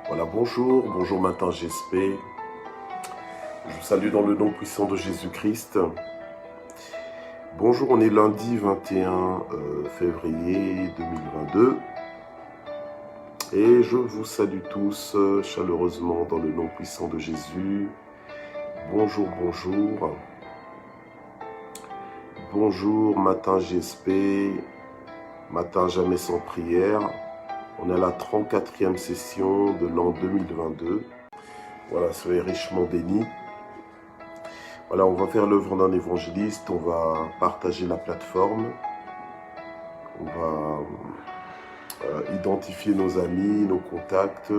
Voilà, bonjour, bonjour matin GSP. Je vous salue dans le nom puissant de Jésus-Christ. Bonjour, on est lundi 21 février 2022. Et je vous salue tous chaleureusement dans le nom puissant de Jésus. Bonjour, bonjour. Bonjour, matin GSP. Matin jamais sans prière. On est à la 34e session de l'an 2022. Voilà, soyez richement bénis. Voilà, on va faire l'œuvre d'un évangéliste, on va partager la plateforme, on va identifier nos amis, nos contacts,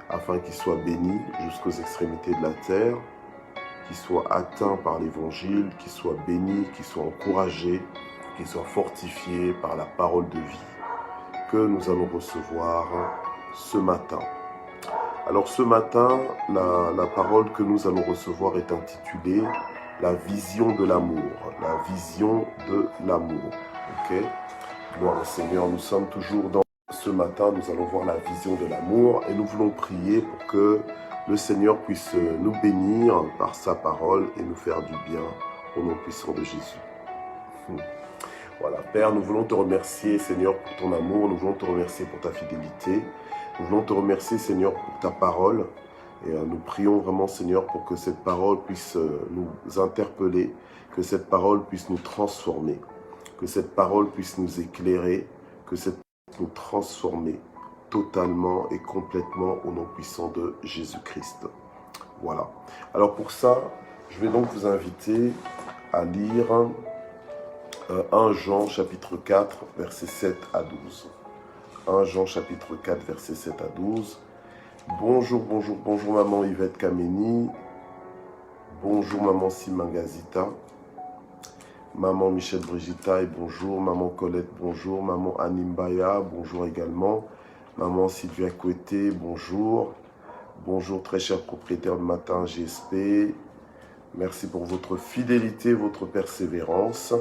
afin qu'ils soient bénis jusqu'aux extrémités de la terre, qu'ils soient atteints par l'évangile, qu'ils soient bénis, qu'ils soient encouragés, qu'ils soient fortifiés par la parole de vie que nous allons recevoir ce matin. Alors ce matin, la parole que nous allons recevoir est intitulée « La vision de l'amour ». La vision de l'amour. Ok? Gloire au Seigneur, nous sommes toujours dans ce matin, nous allons voir la vision de l'amour et nous voulons prier pour que le Seigneur puisse nous bénir par sa parole et nous faire du bien au nom puissant de Jésus. Voilà, Père, nous voulons te remercier, Seigneur, pour ton amour, nous voulons te remercier pour ta fidélité. Nous voulons te remercier, Seigneur, pour ta parole. Et nous prions vraiment, Seigneur, pour que cette parole puisse nous interpeller, que cette parole puisse nous transformer, que cette parole puisse nous éclairer, que cette parole puisse nous transformer totalement et complètement au nom puissant de Jésus-Christ. Voilà. Alors pour ça, je vais donc vous inviter à lire 1 Jean chapitre 4, versets 7 à 12. 1 Jean chapitre 4, versets 7 à 12. Bonjour, bonjour, bonjour maman Yvette Kameni. Bonjour maman Simangazita. Maman Michel Brigitta et bonjour. Maman Colette, bonjour. Maman Animbaya, bonjour également. Maman Sylvia Koueté, bonjour. Bonjour très cher propriétaire de Matin GSP. Merci pour votre fidélité, votre persévérance.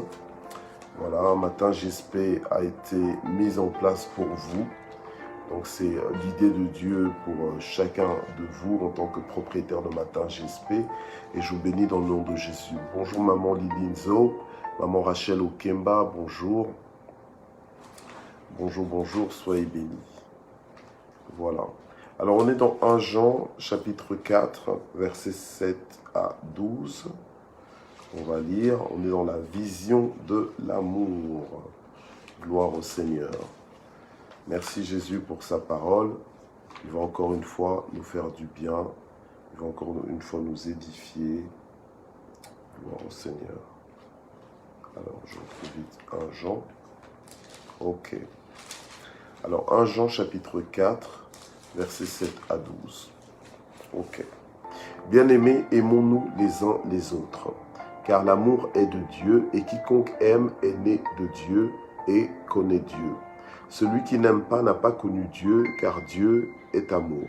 Voilà, Matin GSP a été mise en place pour vous. Donc c'est l'idée de Dieu pour chacun de vous en tant que propriétaire de Matin GSP. Et je vous bénis dans le nom de Jésus. Bonjour maman Lilinzo, maman Rachel Okemba, bonjour. Bonjour, bonjour, soyez bénis. Voilà. Alors on est dans 1 Jean chapitre 4, versets 7 à 12. On va lire, on est dans la vision de l'amour. Gloire au Seigneur. Merci Jésus pour sa parole. Il va encore une fois nous faire du bien. Il va encore une fois nous édifier. Gloire au Seigneur. Alors, je retrouve vite 1 Jean. Ok. Alors, 1 Jean chapitre 4, versets 7 à 12. Ok. Bien-aimés, aimons-nous les uns les autres. Car l'amour est de Dieu, et quiconque aime est né de Dieu et connaît Dieu. Celui qui n'aime pas n'a pas connu Dieu, car Dieu est amour.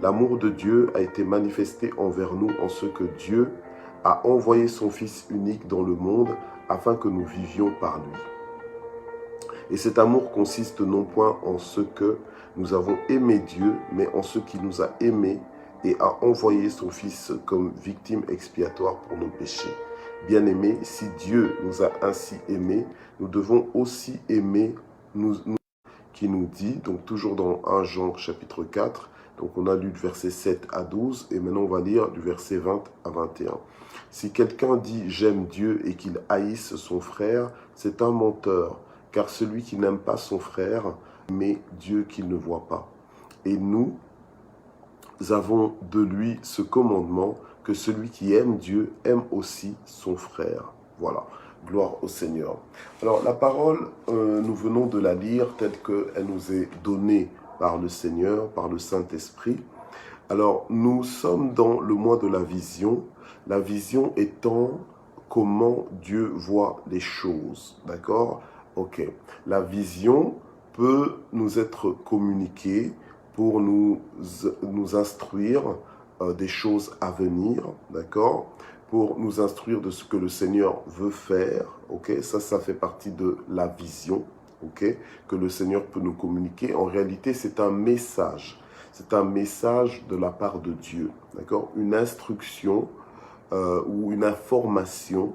L'amour de Dieu a été manifesté envers nous en ce que Dieu a envoyé son Fils unique dans le monde afin que nous vivions par lui. Et cet amour consiste non point en ce que nous avons aimé Dieu, mais en ce qu'il nous a aimés et a envoyé son Fils comme victime expiatoire pour nos péchés. Bien-aimés, si Dieu nous a ainsi aimés, nous devons aussi aimer qui nous dit, donc toujours dans 1 Jean chapitre 4, donc on a lu du verset 7 à 12, et maintenant on va lire du verset 20 à 21. Si quelqu'un dit « j'aime Dieu » et qu'il haïsse son frère, c'est un menteur, car celui qui n'aime pas son frère, mais Dieu qu'il ne voit pas. Et nous avons de lui ce commandement, que celui qui aime Dieu aime aussi son frère. Voilà. Gloire au Seigneur. Alors la parole, nous venons de la lire telle qu'elle nous est donnée par le Seigneur, par le Saint-Esprit. Alors nous sommes dans le mois de la vision étant comment Dieu voit les choses. D'accord? Ok. La vision peut nous être communiquée pour nous instruire des choses à venir. D'accord? Pour nous instruire de ce que le Seigneur veut faire, ok? Ça fait partie de la vision, ok? Que le Seigneur peut nous communiquer. En réalité, c'est un message. c'est un message de la part de Dieu, d'accord? Une instruction ou une information,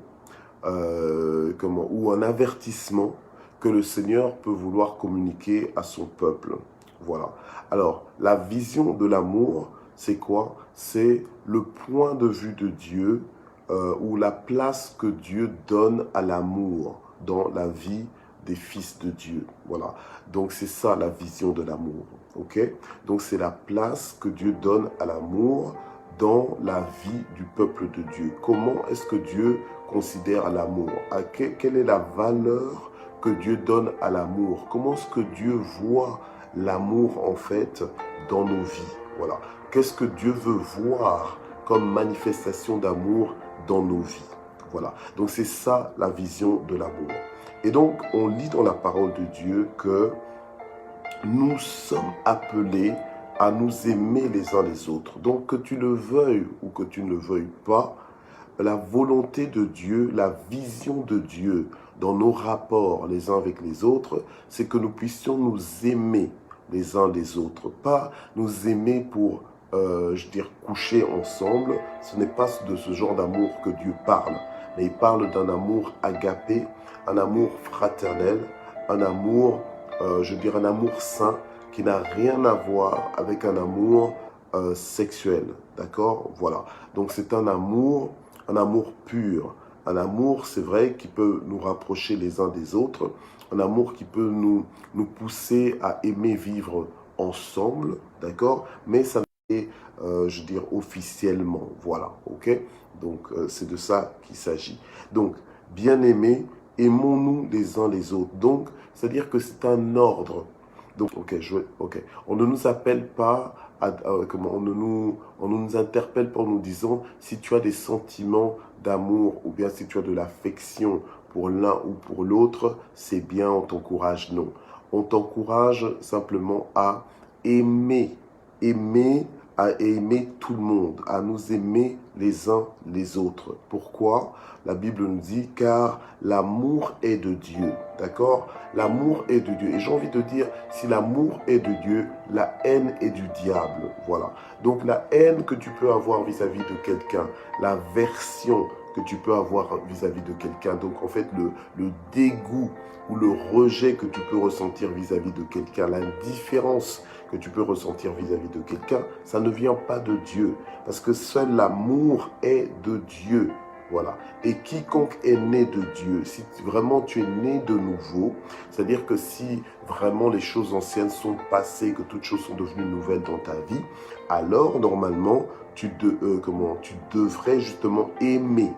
ou un avertissement que le Seigneur peut vouloir communiquer à son peuple. Voilà. Alors, la vision de l'amour, c'est quoi? C'est le point de vue de Dieu ou la place que Dieu donne à l'amour dans la vie des fils de Dieu. Voilà. Donc, c'est ça la vision de l'amour. Ok? Donc, c'est la place que Dieu donne à l'amour dans la vie du peuple de Dieu. Comment est-ce que Dieu considère l'amour? Quelle est la valeur que Dieu donne à l'amour? Comment est-ce que Dieu voit l'amour en fait dans nos vies? Voilà. Qu'est-ce que Dieu veut voir comme manifestation d'amour dans nos vies? Voilà. Donc c'est ça la vision de l'amour. Et donc on lit dans la parole de Dieu que nous sommes appelés à nous aimer les uns les autres. Donc que tu le veuilles ou que tu ne le veuilles pas, la volonté de Dieu, la vision de Dieu dans nos rapports les uns avec les autres, c'est que nous puissions nous aimer les uns les autres. Pas nous aimer pour, coucher ensemble. Ce n'est pas de ce genre d'amour que Dieu parle. Mais il parle d'un amour agapé, un amour fraternel, un amour, un amour saint qui n'a rien à voir avec un amour sexuel. D'accord? Voilà. Donc c'est un amour pur. Un amour, c'est vrai, qui peut nous rapprocher les uns des autres. Un amour qui peut nous pousser à aimer vivre ensemble, d'accord? Mais ça n'est, officiellement. Voilà, ok? Donc, c'est de ça qu'il s'agit. Donc, bien-aimés, aimons-nous les uns les autres. Donc, c'est-à-dire que c'est un ordre. Donc, on ne nous appelle pas, on ne nous interpelle pas en nous disant si tu as des sentiments d'amour ou bien si tu as de l'affection pour l'un ou pour l'autre, c'est bien, on t'encourage. Non. On t'encourage simplement à aimer tout le monde, à nous aimer les uns les autres. Pourquoi? La Bible nous dit car l'amour est de Dieu, d'accord? L'amour est de Dieu. Et j'ai envie de dire, si l'amour est de Dieu, la haine est du diable. Voilà. Donc la haine que tu peux avoir vis-à-vis de quelqu'un, la version que tu peux avoir vis-à-vis de quelqu'un, donc en fait le dégoût ou le rejet que tu peux ressentir vis-à-vis de quelqu'un, l'indifférence que tu peux ressentir vis-à-vis de quelqu'un, ça ne vient pas de Dieu. Parce que seul l'amour est de Dieu. Voilà. Et quiconque est né de Dieu, si vraiment tu es né de nouveau, c'est-à-dire que si vraiment les choses anciennes sont passées, que toutes choses sont devenues nouvelles dans ta vie, alors normalement, tu devrais justement aimer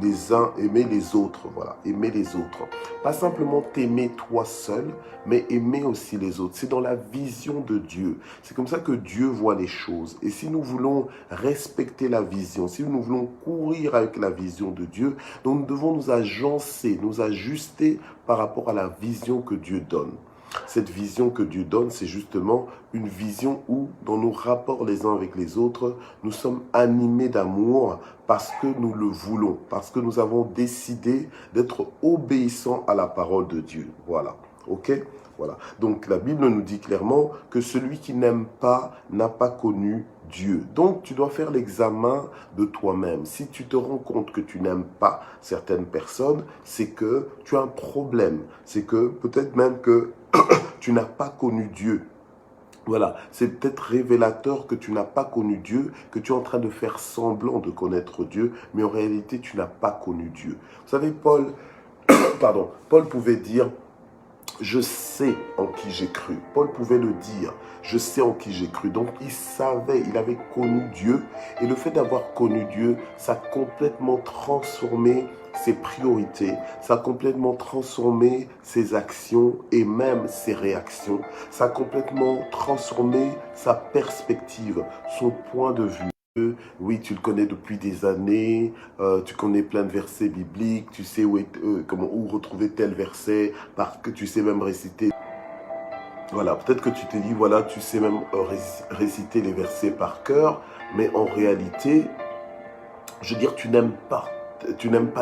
les uns, aimer les autres, voilà, aimer les autres. Pas simplement t'aimer toi seul, mais aimer aussi les autres. C'est dans la vision de Dieu. C'est comme ça que Dieu voit les choses. Et si nous voulons respecter la vision, si nous voulons courir avec la vision de Dieu, donc nous devons nous agencer, nous ajuster par rapport à la vision que Dieu donne. Cette vision que Dieu donne, c'est justement une vision où, dans nos rapports les uns avec les autres, nous sommes animés d'amour parce que nous le voulons, parce que nous avons décidé d'être obéissants à la parole de Dieu. Voilà, ok? Voilà. Donc la Bible nous dit clairement que celui qui n'aime pas n'a pas connu Dieu. Donc tu dois faire l'examen de toi-même. Si tu te rends compte que tu n'aimes pas certaines personnes, c'est que tu as un problème. C'est que peut-être même que tu n'as pas connu Dieu. Voilà, c'est peut-être révélateur que tu n'as pas connu Dieu, que tu es en train de faire semblant de connaître Dieu, mais en réalité, tu n'as pas connu Dieu. Vous savez, Paul pouvait dire, je sais en qui j'ai cru. Paul pouvait le dire, je sais en qui j'ai cru. Donc, il savait, il avait connu Dieu. Et le fait d'avoir connu Dieu, ça a complètement transformé ses priorités, ça a complètement transformé ses actions et même ses réactions. Ça a complètement transformé sa perspective, son point de vue. Oui, tu le connais depuis des années, tu connais plein de versets bibliques, tu sais où retrouver tel verset, parce que tu sais même réciter. Voilà, peut-être que tu t'es dit, voilà, tu sais même réciter les versets par cœur, mais en réalité, je veux dire, tu n'aimes pas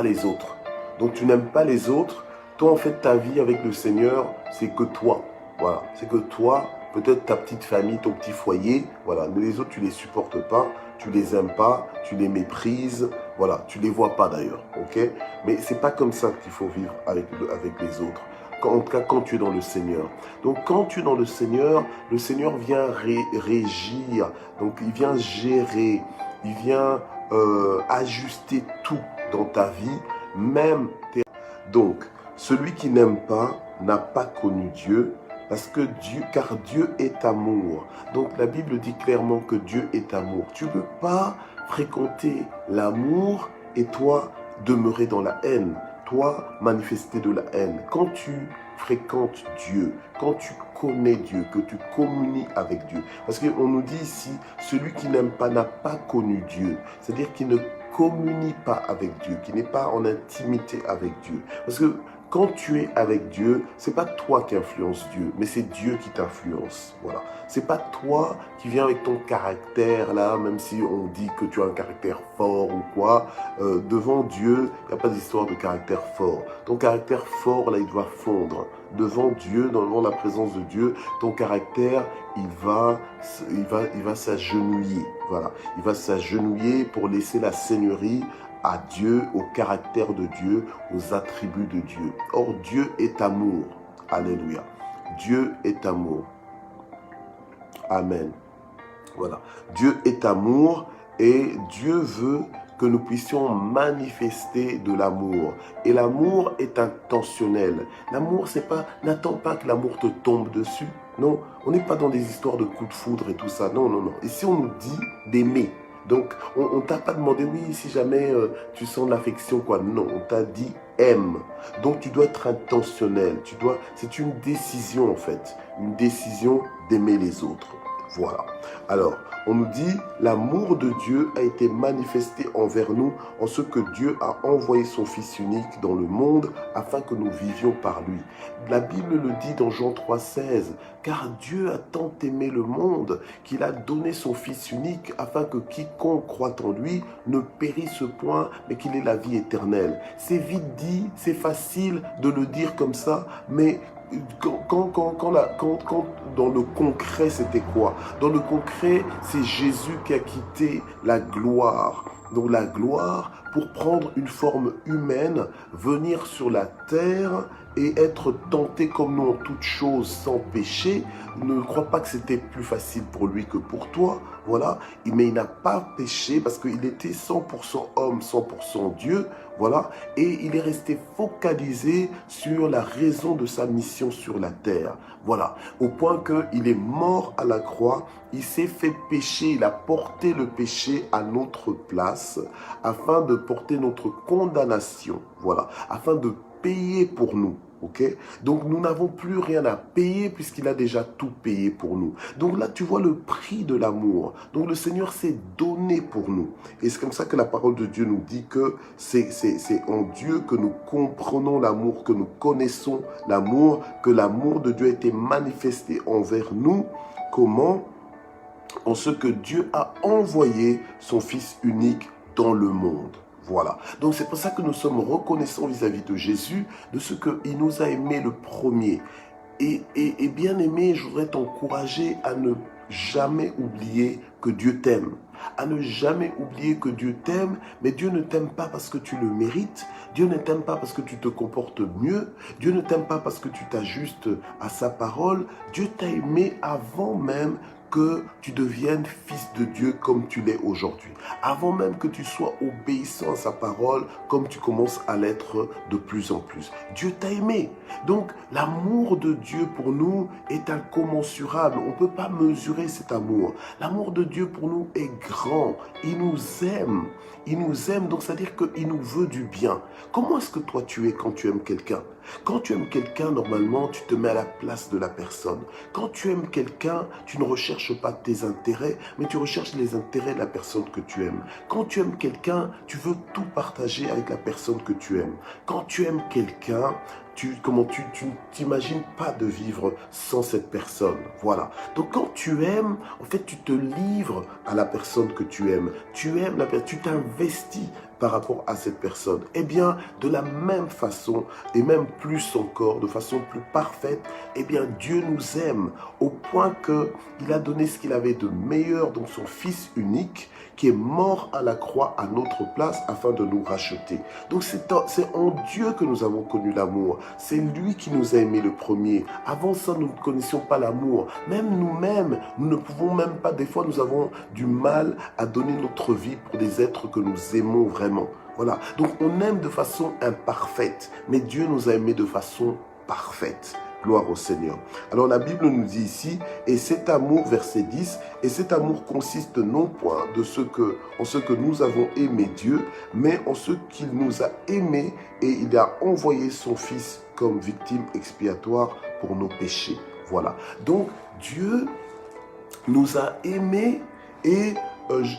les autres. Donc tu n'aimes pas les autres. Toi, en fait, ta vie avec le Seigneur, c'est que toi. Voilà, c'est que toi, peut-être ta petite famille, ton petit foyer, voilà. Mais les autres, tu les supportes pas, tu les aimes pas, tu les méprises, voilà. Tu les vois pas d'ailleurs, ok? Mais c'est pas comme ça qu'il faut vivre avec les autres. En tout cas, quand tu es dans le Seigneur. Donc, quand tu es dans le Seigneur vient régir. Donc, il vient gérer. Il vient ajuster tout dans ta vie, même tes... Donc, celui qui n'aime pas n'a pas connu Dieu, car Dieu est amour. Donc, la Bible dit clairement que Dieu est amour. Tu ne peux pas fréquenter l'amour et toi demeurer dans la haine. Toi, manifester de la haine. Quand tu fréquentes Dieu, quand tu connais Dieu, que tu communies avec Dieu. Parce qu'on nous dit ici, celui qui n'aime pas n'a pas connu Dieu. C'est-à-dire qu'il ne communie pas avec Dieu, qui n'est pas en intimité avec Dieu. Parce que quand tu es avec Dieu, c'est pas toi qui influence Dieu, mais c'est Dieu qui t'influence. Voilà. C'est pas toi qui viens avec ton caractère là, même si on dit que tu as un caractère fort ou quoi. Devant Dieu, il n'y a pas d'histoire de caractère fort. Ton caractère fort là, il doit fondre. Devant Dieu, devant la présence de Dieu, ton caractère, il va s'agenouiller. Voilà. Il va s'agenouiller pour laisser la seigneurie à Dieu, au caractère de Dieu, aux attributs de Dieu. Or, Dieu est amour. Alléluia. Dieu est amour. Amen. Voilà. Dieu est amour et Dieu veut que nous puissions manifester de l'amour. Et l'amour est intentionnel. L'amour, c'est pas, n'attends pas que l'amour te tombe dessus. Non, on n'est pas dans des histoires de coups de foudre et tout ça. Non, non, non. Ici, on nous dit d'aimer. Donc, on ne t'a pas demandé, oui, si jamais tu sens de l'affection, quoi. Non, on t'a dit aime. Donc, tu dois être intentionnel. C'est une décision, en fait. Une décision d'aimer les autres. Voilà. Alors, on nous dit, l'amour de Dieu a été manifesté envers nous en ce que Dieu a envoyé son Fils unique dans le monde afin que nous vivions par lui. La Bible le dit dans Jean 3,16, car Dieu a tant aimé le monde qu'il a donné son Fils unique afin que quiconque croit en lui ne périsse point, mais qu'il ait la vie éternelle. C'est vite dit, c'est facile de le dire comme ça, mais quand dans le concret, c'était quoi? Dans le concret, c'est Jésus qui a quitté la gloire. Donc la gloire pour prendre une forme humaine, venir sur la terre et être tenté comme nous en toutes choses sans péché. Ne crois pas que c'était plus facile pour lui que pour toi. Voilà. Mais il n'a pas péché parce qu'il était 100% homme, 100% Dieu. Voilà. Et il est resté focalisé sur la raison de sa mission sur la terre. Voilà. Au point qu'il est mort à la croix. Il s'est fait pécher. Il a porté le péché à notre place afin de porter notre condamnation. Voilà. Afin de payer pour nous. Ok? Donc nous n'avons plus rien à payer puisqu'il a déjà tout payé pour nous. Donc là tu vois le prix de l'amour. Donc le Seigneur s'est donné pour nous. Et c'est comme ça que la parole de Dieu nous dit que c'est en Dieu que nous comprenons l'amour, que nous connaissons l'amour, que l'amour de Dieu a été manifesté envers nous. Comment? En ce que Dieu a envoyé son Fils unique dans le monde. Voilà. Donc c'est pour ça que nous sommes reconnaissants vis-à-vis de Jésus, de ce qu'il nous a aimé le premier. Et bien aimé, je voudrais t'encourager à ne jamais oublier que Dieu t'aime. À ne jamais oublier que Dieu t'aime, mais Dieu ne t'aime pas parce que tu le mérites. Dieu ne t'aime pas parce que tu te comportes mieux. Dieu ne t'aime pas parce que tu t'ajustes à sa parole. Dieu t'a aimé avant même que tu deviennes fils de Dieu comme tu l'es aujourd'hui. Avant même que tu sois obéissant à sa parole comme tu commences à l'être de plus en plus. Dieu t'a aimé. Donc l'amour de Dieu pour nous est incommensurable. On ne peut pas mesurer cet amour. L'amour de Dieu pour nous est grand. Il nous aime. Il nous aime, donc c'est-à-dire qu'il nous veut du bien. Comment est-ce que toi tu es quand tu aimes quelqu'un? Quand tu aimes quelqu'un, normalement, tu te mets à la place de la personne. Quand tu aimes quelqu'un, tu ne recherches pas tes intérêts, mais tu recherches les intérêts de la personne que tu aimes. Quand tu aimes quelqu'un, tu veux tout partager avec la personne que tu aimes. Quand tu aimes quelqu'un, tu t'imagines pas de vivre sans cette personne. Voilà. Donc quand tu aimes, en fait, tu te livres à la personne que tu aimes. Tu aimes la personne, tu t'investis par rapport à cette personne? Eh bien, de la même façon, et même plus encore, de façon plus parfaite, eh bien, Dieu nous aime au point qu'il a donné ce qu'il avait de meilleur, donc son Fils unique, qui est mort à la croix à notre place afin de nous racheter. Donc c'est en Dieu que nous avons connu l'amour. C'est lui qui nous a aimés le premier. Avant ça, nous ne connaissions pas l'amour. Même nous-mêmes, nous ne pouvons même pas, des fois nous avons du mal à donner notre vie pour des êtres que nous aimons vraiment. Voilà, donc on aime de façon imparfaite, mais Dieu nous a aimés de façon parfaite. Gloire au Seigneur. Alors la Bible nous dit ici, et cet amour, verset 10, et cet amour consiste non point en ce que nous avons aimé Dieu, mais en ce qu'il nous a aimés et il a envoyé son Fils comme victime expiatoire pour nos péchés. Voilà. Donc Dieu nous a aimés et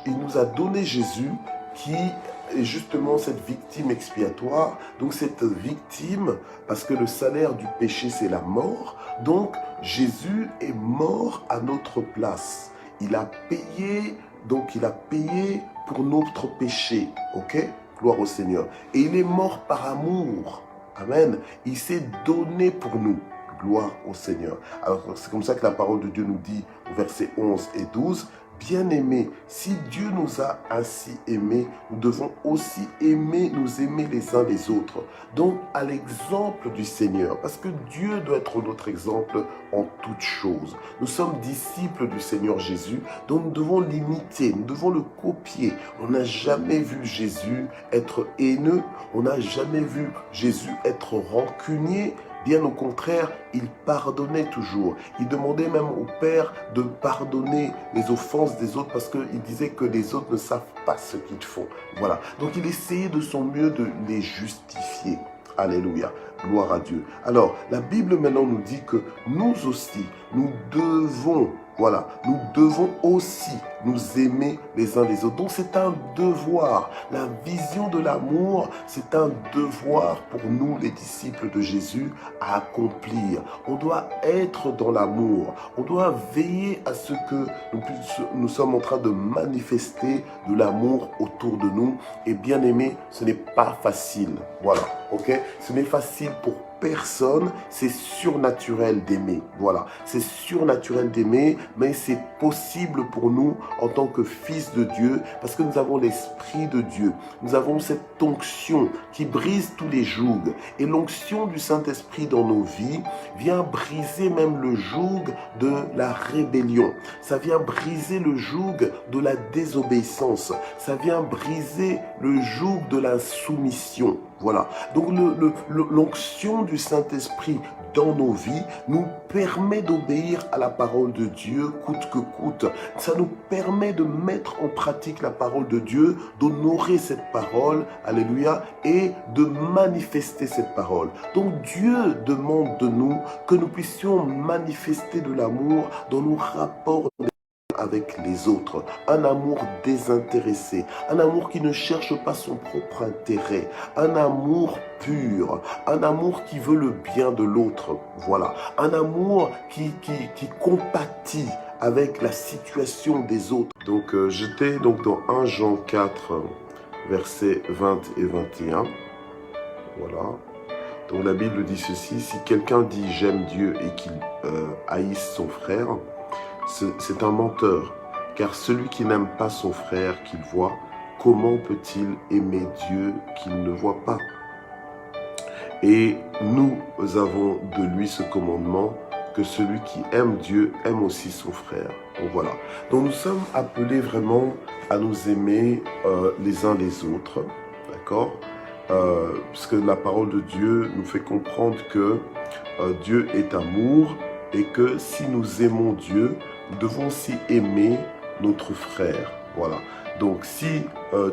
il nous a donné Jésus qui est justement cette victime expiatoire. Donc cette victime, parce que le salaire du péché c'est la mort, donc Jésus est mort à notre place. Il a payé, donc il a payé pour notre péché, ok? Gloire au Seigneur. Et il est mort par amour, amen. Il s'est donné pour nous. Gloire au Seigneur. Alors c'est comme ça que la parole de Dieu nous dit au verset 11 et 12, bien-aimés, si Dieu nous a ainsi aimés, nous devons aussi nous aimer les uns les autres. Donc à l'exemple du Seigneur, parce que Dieu doit être notre exemple en toutes choses. Nous sommes disciples du Seigneur Jésus, donc nous devons l'imiter, nous devons le copier. On n'a jamais vu Jésus être haineux, on n'a jamais vu Jésus être rancunier. Bien au contraire, il pardonnait toujours. Il demandait même au Père de pardonner les offenses des autres parce qu'il disait que les autres ne savent pas ce qu'ils font. Voilà. Donc il essayait de son mieux de les justifier. Alléluia. Gloire à Dieu. Alors, la Bible maintenant nous dit que nous aussi, nous devons aussi nous aimer les uns les autres. Donc c'est un devoir. La vision de l'amour, c'est un devoir pour nous, les disciples de Jésus, à accomplir. On doit être dans l'amour. On doit veiller à ce que nous sommes en train de manifester de l'amour autour de nous. Et bien aimé, ce n'est pas facile. Voilà, ok? Ce n'est facile pour personne, c'est surnaturel d'aimer. Voilà, c'est surnaturel d'aimer, mais c'est possible pour nous en tant que fils de Dieu, parce que nous avons l'Esprit de Dieu. Nous avons cette onction qui brise tous les jougs. Et l'onction du Saint-Esprit dans nos vies vient briser même le joug de la rébellion. Ça vient briser le joug de la désobéissance. Ça vient briser le joug de la soumission. Voilà. Donc l'onction du Saint-Esprit dans nos vies nous permet d'obéir à la parole de Dieu coûte que coûte. Ça nous permet de mettre en pratique la parole de Dieu, d'honorer cette parole, alléluia, et de manifester cette parole. Donc Dieu demande de nous que nous puissions manifester de l'amour dans nos rapports avec les autres, un amour désintéressé, un amour qui ne cherche pas son propre intérêt, un amour pur, un amour qui veut le bien de l'autre, voilà, un amour qui compatit avec la situation des autres. Donc j'étais donc dans 1 Jean 4, versets 20 et 21, voilà. Donc la Bible dit ceci, si quelqu'un dit j'aime Dieu et qu'il haïsse son frère, c'est un menteur, car celui qui n'aime pas son frère qu'il voit, comment peut-il aimer Dieu qu'il ne voit pas? Et nous avons de lui ce commandement, que celui qui aime Dieu aime aussi son frère. Donc voilà. Donc nous sommes appelés vraiment à nous aimer les uns les autres, d'accord? Puisque la parole de Dieu nous fait comprendre que Dieu est amour et que si nous aimons Dieu, nous devons aussi aimer notre frère. Voilà. Donc si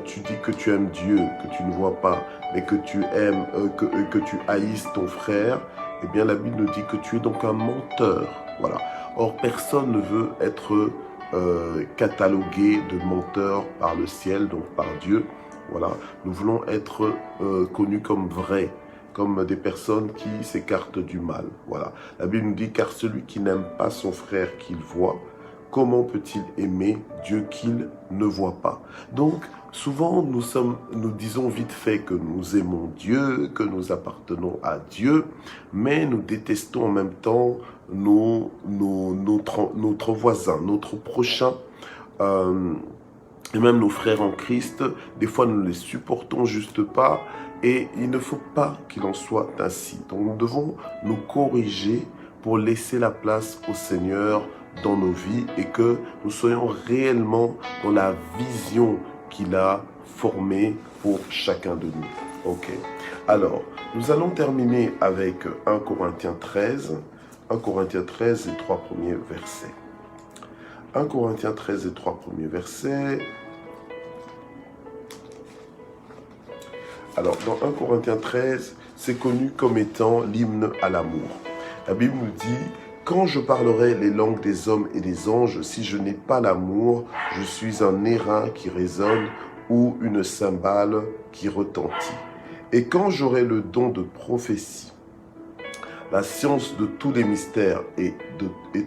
tu dis que tu aimes Dieu, que tu ne vois pas, mais que tu aimes, que tu haïsses ton frère, eh bien la Bible nous dit que tu es donc un menteur. Voilà. Or, personne ne veut être catalogué de menteur par le ciel, donc par Dieu. Voilà. Nous voulons être connus comme vrais, comme des personnes qui s'écartent du mal. Voilà. La Bible nous dit, car celui qui n'aime pas son frère qu'il voit, comment peut-il aimer Dieu qu'il ne voit pas? Donc, souvent, nous disons vite fait que nous aimons Dieu, que nous appartenons à Dieu, mais nous détestons en même temps notre voisin, notre prochain, et même nos frères en Christ. Des fois, nous ne les supportons juste pas, et il ne faut pas qu'il en soit ainsi. Donc, nous devons nous corriger pour laisser la place au Seigneur dans nos vies et que nous soyons réellement dans la vision qu'il a formée pour chacun de nous. Ok. Alors, nous allons terminer avec 1 Corinthiens 13. 1 Corinthiens 13, les 3 premiers versets. 1 Corinthiens 13, les 3 premiers versets. Alors, dans 1 Corinthiens 13, c'est connu comme étant l'hymne à l'amour. La Bible nous dit « Quand je parlerai les langues des hommes et des anges, si je n'ai pas l'amour, je suis un airain qui résonne ou une cymbale qui retentit. Et quand j'aurai le don de prophétie, la science de tous les mystères et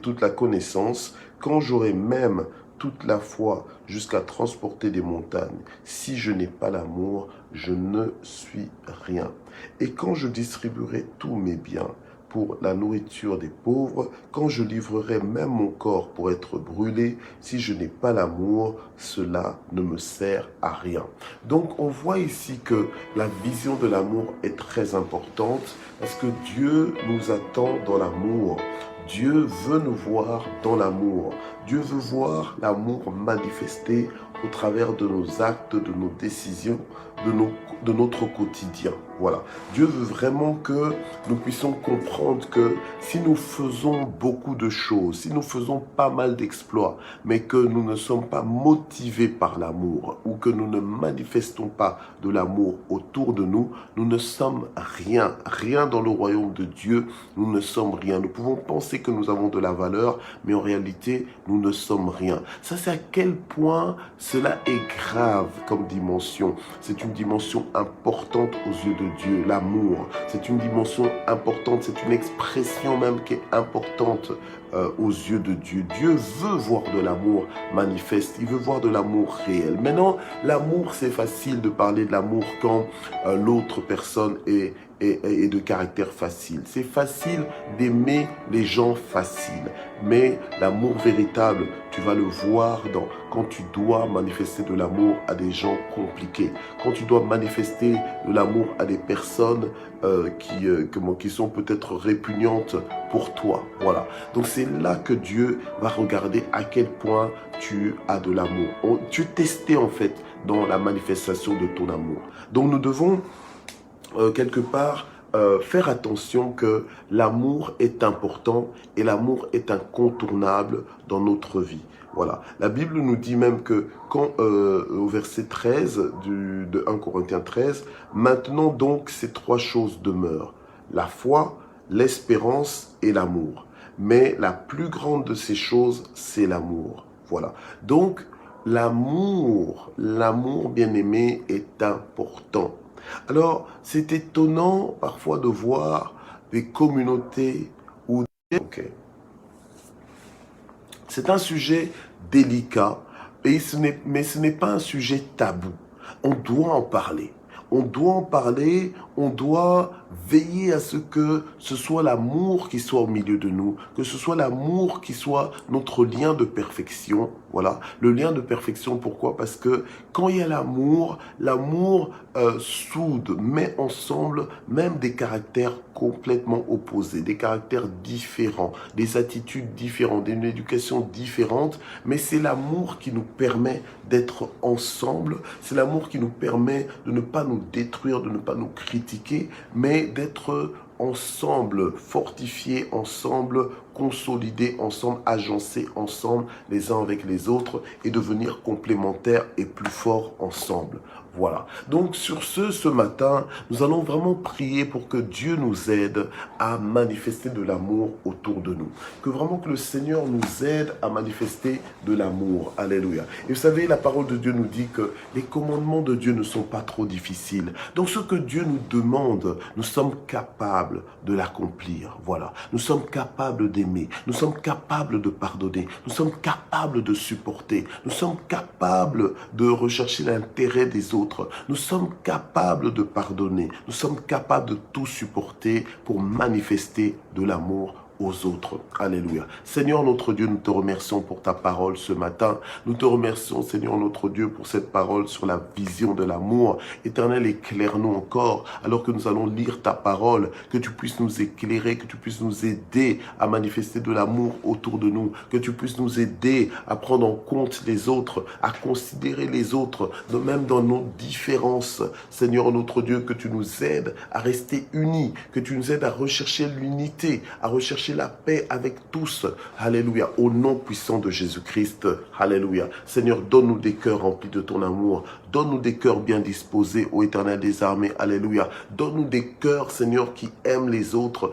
toute la connaissance, quand j'aurai même toute la foi jusqu'à transporter des montagnes, si je n'ai pas l'amour, je ne suis rien. Et quand je distribuerai tous mes biens pour la nourriture des pauvres, quand je livrerai même mon corps pour être brûlé, si je n'ai pas l'amour, cela ne me sert à rien. » Donc on voit ici que la vision de l'amour est très importante parce que Dieu nous attend dans l'amour. Dieu veut nous voir dans l'amour. Dieu veut voir l'amour manifesté au travers de nos actes, de nos décisions, de notre quotidien. Voilà. Dieu veut vraiment que nous puissions comprendre que si nous faisons beaucoup de choses, si nous faisons pas mal d'exploits, mais que nous ne sommes pas motivés par l'amour ou que nous ne manifestons pas de l'amour autour de nous, nous ne sommes rien. Rien dans le royaume de Dieu, nous ne sommes rien. Nous pouvons penser que nous avons de la valeur, mais en réalité, nous ne sommes rien. Ça, c'est à quel point cela est grave comme dimension. C'est une dimension importante aux yeux de Dieu, l'amour. C'est une dimension importante, c'est une expression même qui est importante aux yeux de Dieu. Dieu veut voir de l'amour manifeste, il veut voir de l'amour réel. Maintenant, l'amour, c'est facile de parler de l'amour quand l'autre personne est de caractère facile. C'est facile d'aimer les gens faciles, mais l'amour véritable, tu vas le voir quand tu dois manifester de l'amour à des gens compliqués, quand tu dois manifester de l'amour à des personnes qui sont peut-être répugnantes pour toi. Voilà. Donc c'est là que Dieu va regarder à quel point tu as de l'amour. Tu es testé en fait dans la manifestation de ton amour. Donc nous devons quelque part faire attention que l'amour est important et l'amour est incontournable dans notre vie. Voilà. La Bible nous dit même que quand au verset 13 de 1 Corinthiens 13, « Maintenant donc ces trois choses demeurent, la foi, l'espérance et l'amour. Mais la plus grande de ces choses, c'est l'amour. » Voilà. Donc l'amour, bien-aimé, est important. Alors, c'est étonnant parfois de voir des communautés où... Okay. C'est un sujet délicat, mais ce n'est pas un sujet tabou. On doit en parler. On doit en parler, on doit veiller à ce que ce soit l'amour qui soit au milieu de nous, que ce soit l'amour qui soit notre lien de perfection. Voilà, le lien de perfection, pourquoi? Parce que quand il y a l'amour, soude, met ensemble même des caractères complètement opposés, des caractères différents, des attitudes différentes, une éducation différente, mais c'est l'amour qui nous permet d'être ensemble, c'est l'amour qui nous permet de ne pas nous détruire, de ne pas nous critiquer, mais d'être ensemble, fortifiés ensemble, consolidés ensemble, agencés ensemble les uns avec les autres et devenir complémentaires et plus forts ensemble. Voilà. Donc sur ce matin, nous allons vraiment prier pour que Dieu nous aide à manifester de l'amour autour de nous. Que vraiment que le Seigneur nous aide à manifester de l'amour. Alléluia. Et vous savez, la parole de Dieu nous dit que les commandements de Dieu ne sont pas trop difficiles. Donc ce que Dieu nous demande, nous sommes capables de l'accomplir. Voilà. Nous sommes capables d'aimer. d'aimer, nous sommes capables de pardonner, nous sommes capables de supporter, nous sommes capables de rechercher l'intérêt des autres, nous sommes capables de pardonner, nous sommes capables de tout supporter pour manifester de l'amour aux autres. Alléluia. Seigneur notre Dieu, nous te remercions pour ta parole ce matin. Nous te remercions, Seigneur notre Dieu, pour cette parole sur la vision de l'amour. Éternel, éclaire-nous encore, alors que nous allons lire ta parole, que tu puisses nous éclairer, que tu puisses nous aider à manifester de l'amour autour de nous, que tu puisses nous aider à prendre en compte les autres, à considérer les autres, même dans nos différences. Seigneur notre Dieu, que tu nous aides à rester unis, que tu nous aides à rechercher l'unité, à rechercher la paix avec tous. Alléluia. Au nom puissant de Jésus-Christ. Alléluia. Seigneur, donne-nous des cœurs remplis de ton amour. Donne-nous des cœurs bien disposés, ô Éternel des armées. Alléluia. Donne-nous des cœurs, Seigneur, qui aiment les autres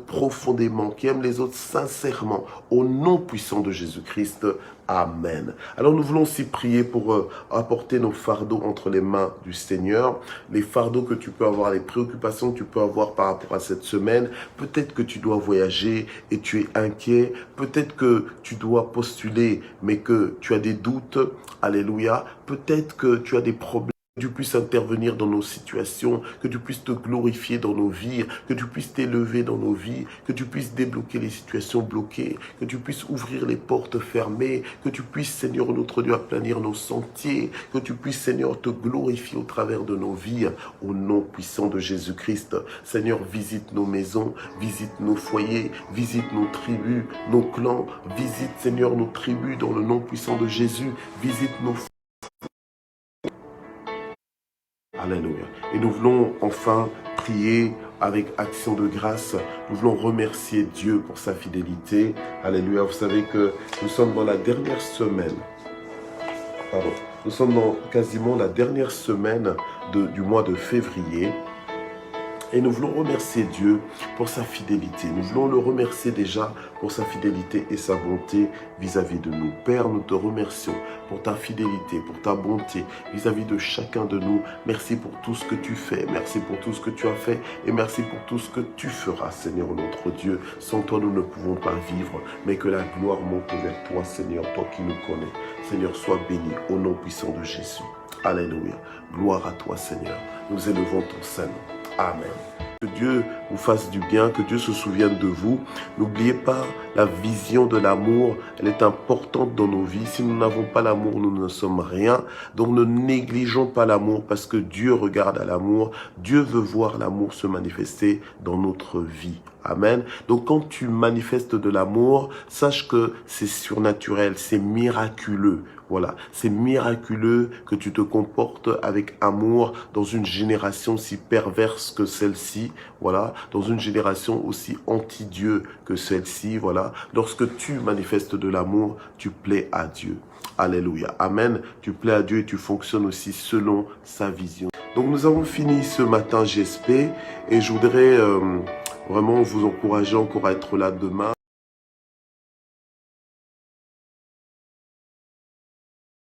profondément, qui aiment les autres sincèrement. Au nom puissant de Jésus-Christ. Amen. Alors nous voulons aussi prier pour apporter nos fardeaux entre les mains du Seigneur. Les fardeaux que tu peux avoir, les préoccupations que tu peux avoir par rapport à cette semaine. Peut-être que tu dois voyager et tu es inquiet. Peut-être que tu dois postuler mais que tu as des doutes. Alléluia. Peut-être que tu as des problèmes. Que tu puisses intervenir dans nos situations, que tu puisses te glorifier dans nos vies, que tu puisses t'élever dans nos vies, que tu puisses débloquer les situations bloquées, que tu puisses ouvrir les portes fermées, que tu puisses, Seigneur notre Dieu, aplanir nos sentiers, que tu puisses, Seigneur, te glorifier au travers de nos vies, au nom puissant de Jésus-Christ. Seigneur, visite nos maisons, visite nos foyers, visite nos tribus, nos clans, visite, Seigneur, nos tribus dans le nom puissant de Jésus, visite nos Alléluia. Et nous voulons enfin prier avec action de grâce. Nous voulons remercier Dieu pour sa fidélité. Alléluia. Vous savez que nous sommes dans la dernière semaine. Pardon. Nous sommes dans quasiment la dernière semaine du mois de février. Et nous voulons remercier Dieu pour sa fidélité. Nous voulons le remercier déjà pour sa fidélité et sa bonté vis-à-vis de nous. Père, nous te remercions pour ta fidélité, pour ta bonté vis-à-vis de chacun de nous. Merci pour tout ce que tu fais. Merci pour tout ce que tu as fait. Et merci pour tout ce que tu feras, Seigneur notre Dieu. Sans toi, nous ne pouvons pas vivre. Mais que la gloire monte vers toi, Seigneur, toi qui nous connais. Seigneur, sois béni au nom puissant de Jésus. Alléluia. Gloire à toi, Seigneur. Nous élevons ton Saint. Amen. Que Dieu vous fasse du bien, que Dieu se souvienne de vous. N'oubliez pas la vision de l'amour, elle est importante dans nos vies. Si nous n'avons pas l'amour, nous ne sommes rien. Donc ne négligeons pas l'amour parce que Dieu regarde à l'amour. Dieu veut voir l'amour se manifester dans notre vie. Amen. Donc quand tu manifestes de l'amour, sache que c'est surnaturel, c'est miraculeux. Voilà, c'est miraculeux que tu te comportes avec amour dans une génération si perverse que celle-ci, voilà, dans une génération aussi anti-Dieu que celle-ci, voilà. Lorsque tu manifestes de l'amour, tu plais à Dieu. Alléluia. Amen. Tu plais à Dieu et tu fonctionnes aussi selon sa vision. Donc nous avons fini ce matin GSP et je voudrais vraiment vous encourager encore à être là demain.